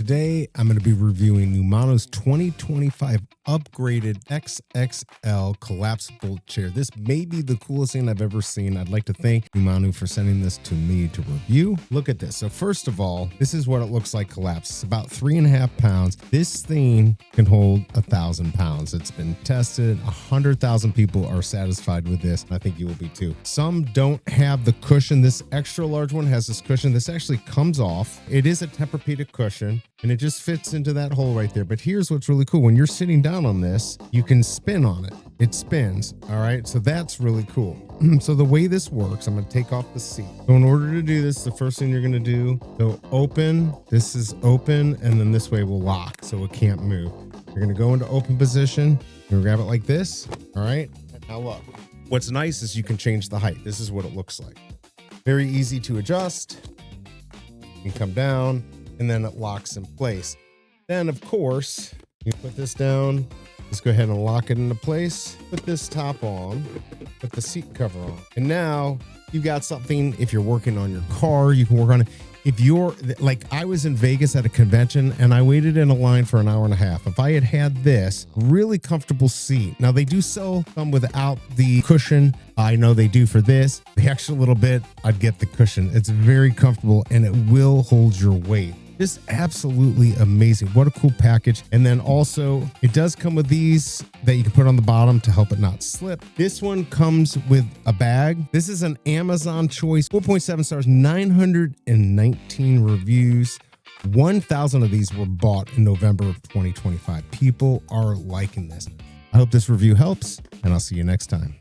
Today, I'm going to be reviewing NUMANU's 2025 upgraded XXL collapsible chair. This may be the coolest thing I've ever seen. I'd like to thank NUMANU for sending this to me to review. Look at this. So first of all, this is what it looks like collapsed. It's about 3.5 pounds. This thing can hold 1,000 pounds. It's been tested. 100,000 people are satisfied with this. I think you will be too. Some don't have the cushion. This extra large one has this cushion. This actually comes off. It is a Tempur-Pedic cushion and it just fits into that hole right there. But here's what's really cool. When you're sitting down on this, you can spin on it. It spins. All right. So that's really cool. So the way this works, I'm going to take off the seat. So in order to do this, the first thing you're going to do, so open, this is open, and then this way will lock so it can't move. You're going to go into open position. You're going to grab it like this. All right. Now look, what's nice is you can change the height. This is what it looks like. Very easy to adjust. You can come down and then it locks in place. Then of course, you put this down. Let's go ahead and lock it into place. Put this top on, put the seat cover on. And now you've got something, if you're working on your car, you can work on it. If you're like, I was in Vegas at a convention and I waited in a line for an hour and a half. If I had had this really comfortable seat, now they do sell some without the cushion. I know they do for this. The extra little bit, I'd get the cushion. It's very comfortable and it will hold your weight. Just absolutely amazing. What a cool package. And then also it does come with these that you can put on the bottom to help it not slip. This one comes with a bag. This is an Amazon choice, 4.7 stars, 919 reviews. 1,000 of these were bought in November of 2025. People are liking this. I hope this review helps and I'll see you next time.